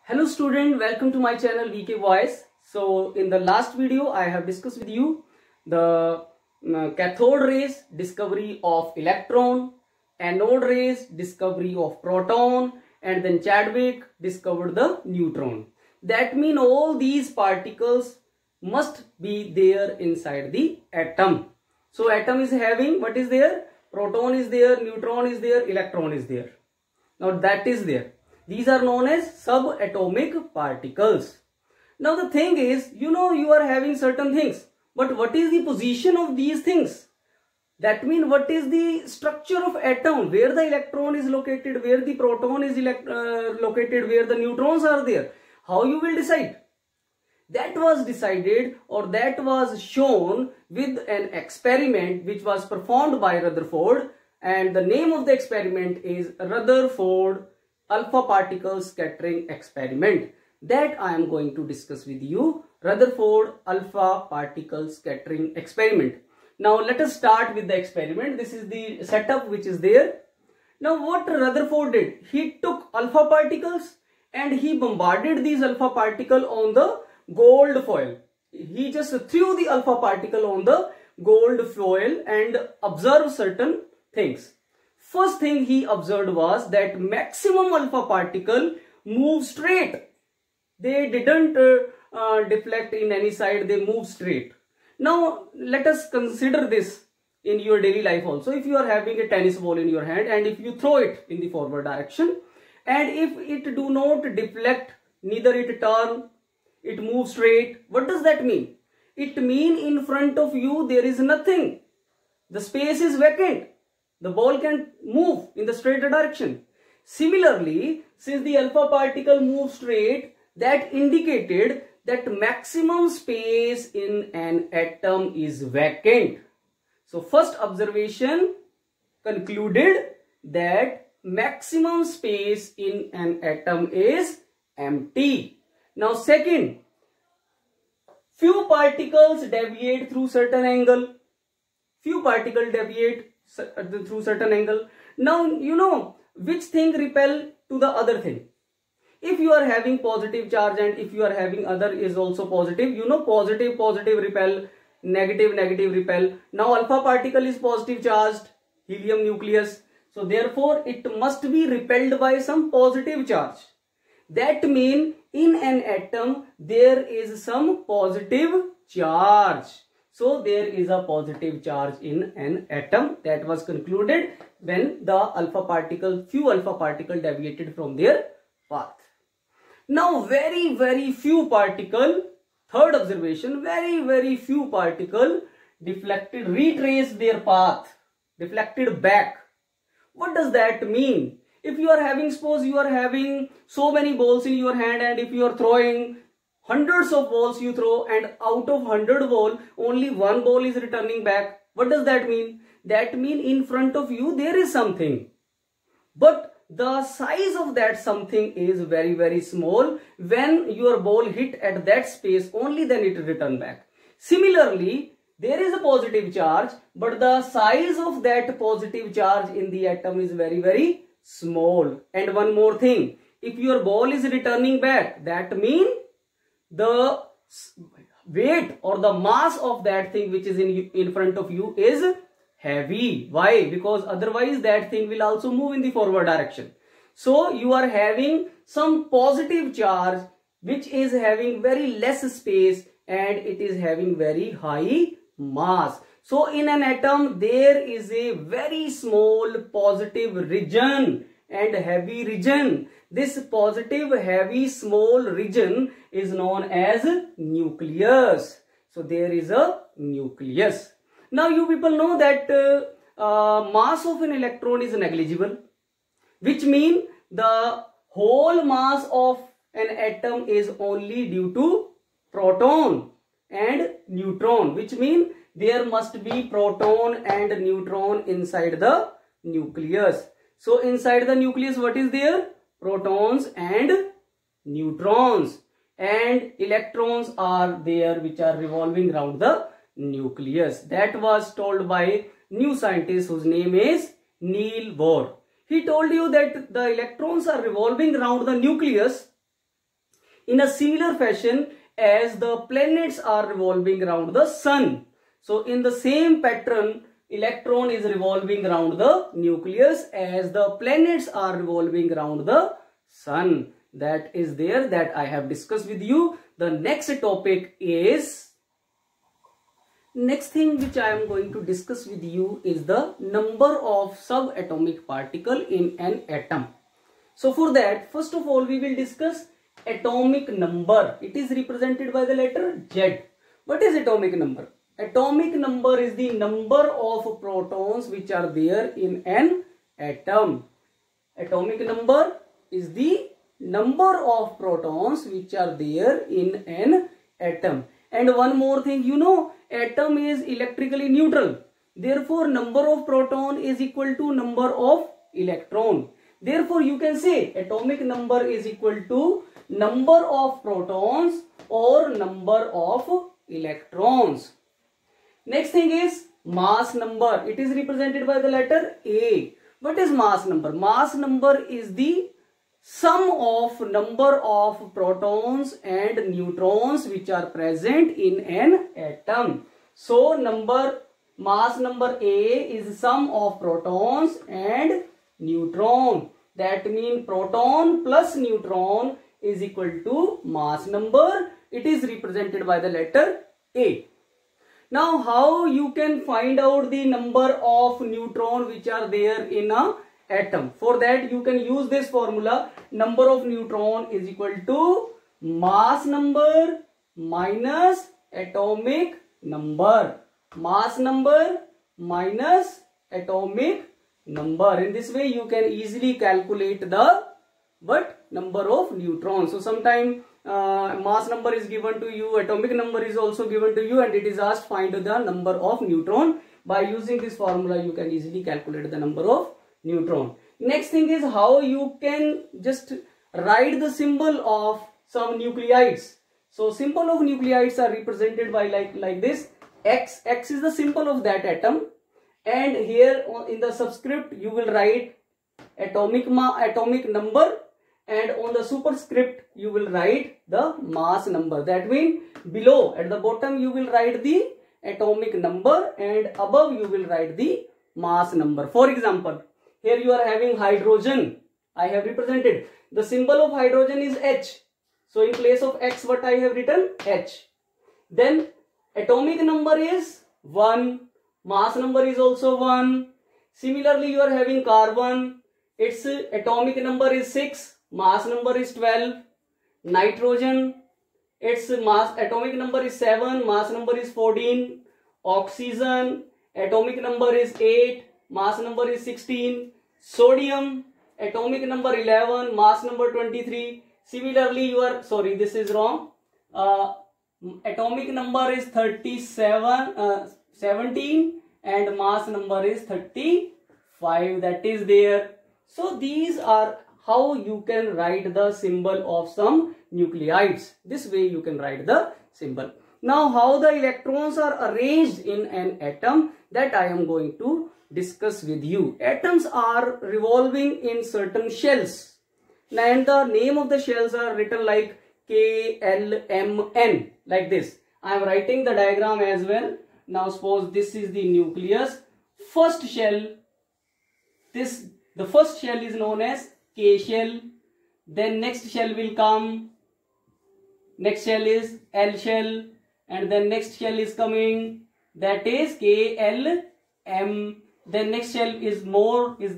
Hello student, welcome to my channel VK Voice. So in the last video I have discussed with you the cathode rays discovery of electron, anode rays discovery of proton, and then Chadwick discovered the neutron. That means all these particles must be there inside the atom. So atom is having what is there? Proton is there, neutron is there, electron is there. Now that is there. These are known as subatomic particles. Now the thing is, you are having certain things, but what is the position of these things? That means what is the structure of atom, where the electron is located, where the proton is located, where the neutrons are there. How you will decide? That was decided, or that was shown with an experiment which was performed by Rutherford, and the name of the experiment is Rutherford alpha particle scattering experiment. That I am going to discuss with you, Rutherford alpha particle scattering experiment. Now let us start with the experiment. This is the setup which is there. Now what Rutherford did, he took alpha particles and he bombarded these alpha particles on the gold foil. He just threw the alpha particle on the gold foil and observed certain things. First thing he observed was that maximum alpha particle move straight. They didn't deflect in any side, they move straight. Now let us consider this in your daily life also. If you are having a tennis ball in your hand and if you throw it in the forward direction, and if it do not deflect, neither it turn, it moves straight, what does that mean? It means in front of you there is nothing. The space is vacant. The ball can move in the straight direction. Similarly, since the alpha particle moves straight, that indicated that maximum space in an atom is vacant. So first observation concluded that maximum space in an atom is empty. Now second, few particles deviate through certain angle. Few particles deviate through certain angle. Now which thing repel to the other thing. If you are having positive charge and if you are having other is also positive, positive repel, negative repel. Now alpha particle is positive charged, helium nucleus, so therefore it must be repelled by some positive charge. That means in an atom there is some positive charge. So there is a positive charge in an atom. That was concluded when the few alpha particle deviated from their path. Now very few particle, third observation, very few particle deflected, retraced their path, deflected back. What does that mean? If you are having, suppose you are having so many balls in your hand, and if you are throwing hundreds of balls you throw, and out of 100 balls only one ball is returning back. What does that mean? That means in front of you there is something, but the size of that something is very small. When your ball hit at that space, only then it return back. Similarly, there is a positive charge, but the size of that positive charge in the atom is very small. And one more thing, if your ball is returning back, that means the weight or the mass of that thing which is in front of you is heavy. Why? Because otherwise that thing will also move in the forward direction. So you are having some positive charge which is having very less space and it is having very high mass. So in an atom there is a very small positive region and heavy region. This positive, heavy, small region is known as nucleus. So there is a nucleus. Now you people know that mass of an electron is negligible, which means the whole mass of an atom is only due to proton and neutron, which means there must be proton and neutron inside the nucleus. So inside the nucleus what is there? Protons and neutrons, and electrons are there which are revolving around the nucleus. That was told by new scientist whose name is Niels Bohr. He told you that the electrons are revolving around the nucleus in a similar fashion as the planets are revolving around the sun. So in the same pattern, electron is revolving around the nucleus as the planets are revolving around the sun. That is there, that I have discussed with you. The next topic is, next thing which I am going to discuss with you is the number of subatomic particle in an atom. So for that, first of all, we will discuss atomic number. It is represented by the letter Z. What is atomic number? Atomic number is the number of protons which are there in an atom. Atomic number is the number of protons which are there in an atom. And one more thing, you know, atom is electrically neutral. Therefore, number of proton is equal to number of electron. Therefore, you can say atomic number is equal to number of protons or number of electrons. Next thing is mass number. It is represented by the letter A. What is mass number? Mass number is the sum of number of protons and neutrons which are present in an atom. So mass number A is sum of protons and neutron. That means proton plus neutron is equal to mass number. It is represented by the letter A. Now, how you can find out the number of neutron which are there in a atom? For that, you can use this formula. Number of neutron is equal to mass number minus atomic number. Mass number minus atomic number. In this way, you can easily calculate the number of neutrons. So sometime mass number is given to you, atomic number is also given to you, and it is asked find the number of neutron. By using this formula, you can easily calculate the number of neutron. Next thing is how you can just write the symbol of some nuclides. So symbol of nuclides are represented by like this. X is the symbol of that atom, and here in the subscript you will write atomic number, and on the superscript you will write the mass number. That means below at the bottom you will write the atomic number and above you will write the mass number. For example, here you are having hydrogen. I have represented. The symbol of hydrogen is H. So in place of X, what I have written? H. Then atomic number is 1. Mass number is also 1. Similarly, you are having carbon. Its atomic number is 6. Mass number is 12. Nitrogen, its atomic number is 7. Mass number is 14. Oxygen, atomic number is 8. Mass number is 16. Sodium, atomic number 11. Mass number 23. Similarly, you are, sorry, this is wrong. Atomic number is 17 and mass number is 35. That is there. So these are how you can write the symbol of some nuclides. This way you can write the symbol. Now how the electrons are arranged in an atom, that I am going to discuss with you. Atoms are revolving in certain shells, and the name of the shells are written like K, L, M, N, like this. I am writing the diagram as well. Now suppose this is the nucleus. First shell, the first shell is known as K shell. Then next shell will come. Next shell is L shell, and then next shell is coming. That is K, L, M. Then next shell is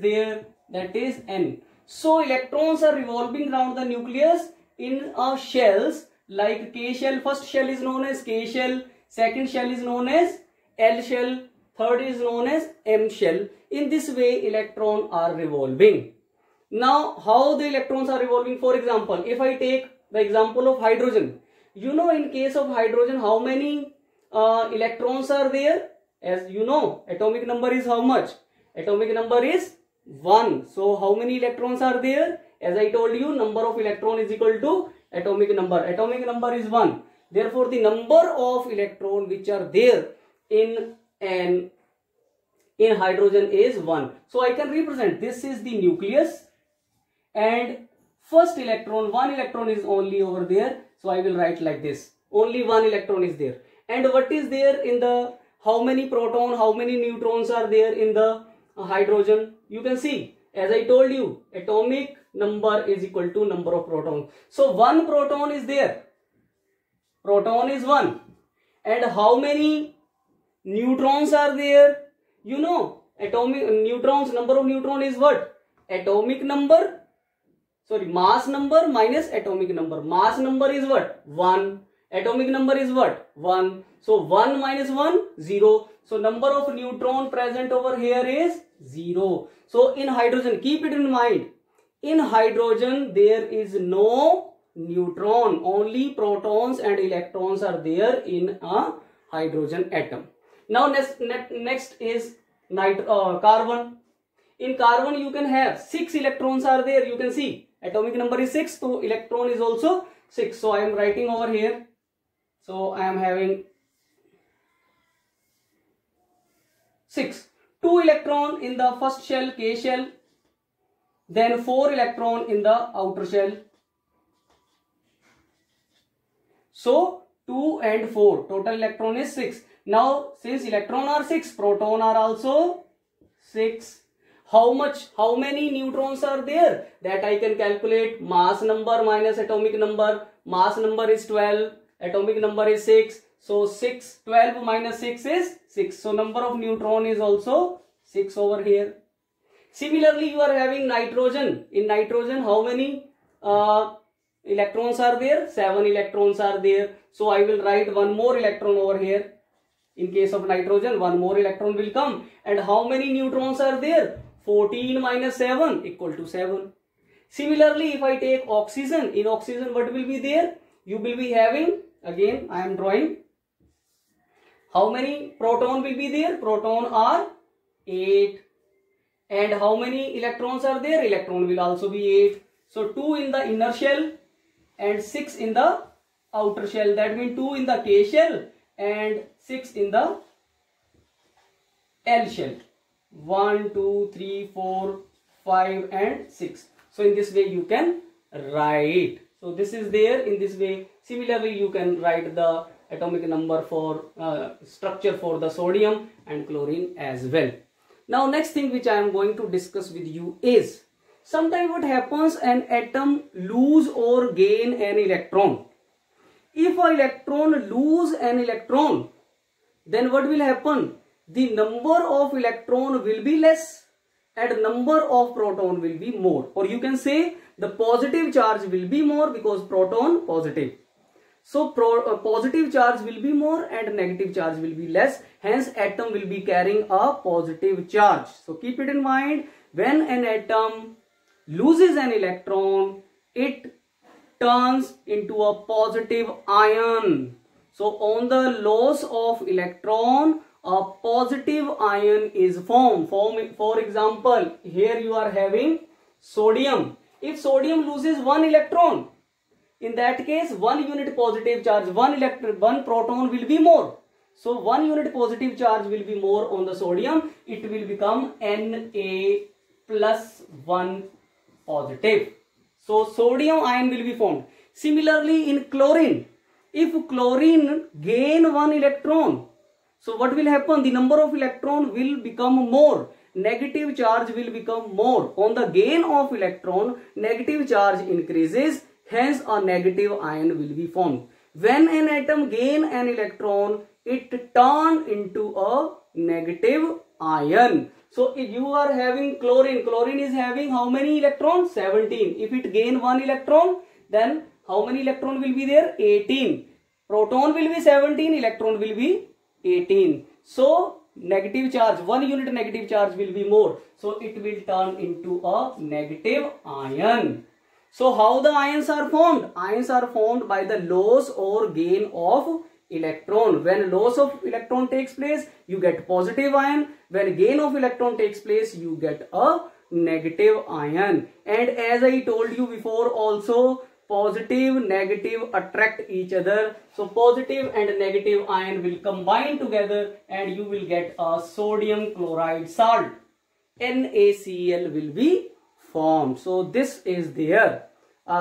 there. That is N. So electrons are revolving around the nucleus in shells like K shell. First shell is known as K shell. Second shell is known as L shell. Third is known as M shell. In this way, electrons are revolving. Now, how the electrons are revolving? For example, if I take the example of hydrogen, you know, in case of hydrogen, how many electrons are there? As you know, atomic number is how much? Atomic number is 1. So, how many electrons are there? As I told you, number of electron is equal to atomic number. Atomic number is 1. Therefore, the number of electrons which are there in hydrogen is 1. So, I can represent this is the nucleus, and first electron, one electron is only over there. So I will write like this. Only one electron is there. And what is there in the, how many proton, how many neutrons are there in the hydrogen? You can see, as I told you, atomic number is equal to number of protons. So one proton is there. Proton is one. And how many neutrons are there? You know, atomic neutrons, number of neutron is what? Atomic number, sorry, mass number minus atomic number. Mass number is what? 1. Atomic number is what? 1. So 1 minus 1, 0. So number of neutron present over here is 0. So in hydrogen, keep it in mind. In hydrogen, there is no neutron. Only protons and electrons are there in a hydrogen atom. Now next is carbon. In carbon, you can have 6 electrons are there. You can see atomic number is 6. So electron is also 6. So I am writing over here. So I am having 6. 2 electron in the first shell, K shell. Then 4 electron in the outer shell. So 2 and 4. Total electron is 6. Now since electron are 6, proton are also 6. How many neutrons are there? That I can calculate. Mass number minus atomic number. Mass number is 12. Atomic number is 6. So 12 minus 6 is 6. So number of neutron is also 6 over here. Similarly, you are having nitrogen. In nitrogen, how many electrons are there? 7 electrons are there. So I will write one more electron over here. In case of nitrogen, one more electron will come. And how many neutrons are there? 14 minus 7 equal to 7. Similarly, if I take oxygen, in oxygen what will be there? You will be having, again I am drawing. How many proton will be there? Proton are 8. And how many electrons are there? Electron will also be 8. So 2 in the inner shell and 6 in the outer shell. That means 2 in the K shell and 6 in the L shell. 1, 2, 3, 4, 5 and 6. So in this way you can write. So this is there in this way. Similarly, you can write the atomic number for structure for the sodium and chlorine as well. Now next thing which I am going to discuss with you is, sometimes what happens, an atom lose or gain an electron. If an electron lose an electron, then what will happen? The number of electron will be less and number of proton will be more. Or you can say the positive charge will be more because proton positive. So positive charge will be more and negative charge will be less. Hence atom will be carrying a positive charge. So keep it in mind, when an atom loses an electron, it turns into a positive ion. So on the loss of electron, a positive ion is formed. For example, here you are having sodium. If sodium loses one electron, in that case 1 unit positive charge, one proton will be more. So 1 unit positive charge will be more on the sodium. It will become Na plus 1 positive. So sodium ion will be formed. Similarly in chlorine, if chlorine gain 1 electron, so what will happen? The number of electron will become more. Negative charge will become more. On the gain of electron, negative charge increases. Hence a negative ion will be formed. When an atom gain an electron, it turn into a negative ion. So if you are having chlorine, chlorine is having how many electrons? 17. If it gain 1 electron, then how many electron will be there? 18. Proton will be 17, electron will be 18. So negative charge, 1 unit negative charge will be more. So it will turn into a negative ion. So how the ions are formed? Ions are formed by the loss or gain of electron. When loss of electron takes place, you get positive ion. When gain of electron takes place, you get a negative ion. And as I told you before also, positive, negative attract each other. So positive and negative ion will combine together and you will get a sodium chloride salt. NaCl will be formed. So this is there.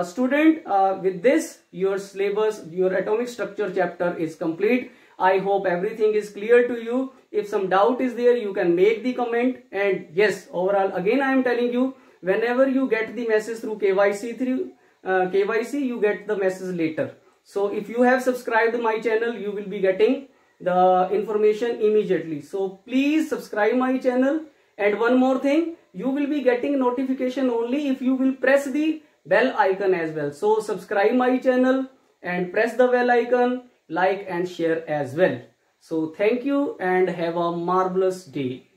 student, with this your syllabus, your atomic structure chapter is complete. I hope everything is clear to you. If some doubt is there, you can make the comment. And yes, overall again I am telling you, whenever you get the message through KYC, you get the message later. So if you have subscribed my channel, you will be getting the information immediately. So please subscribe my channel. And one more thing, you will be getting notification only if you will press the bell icon as well. So subscribe my channel and press the bell icon, like and share as well. So thank you and have a marvelous day.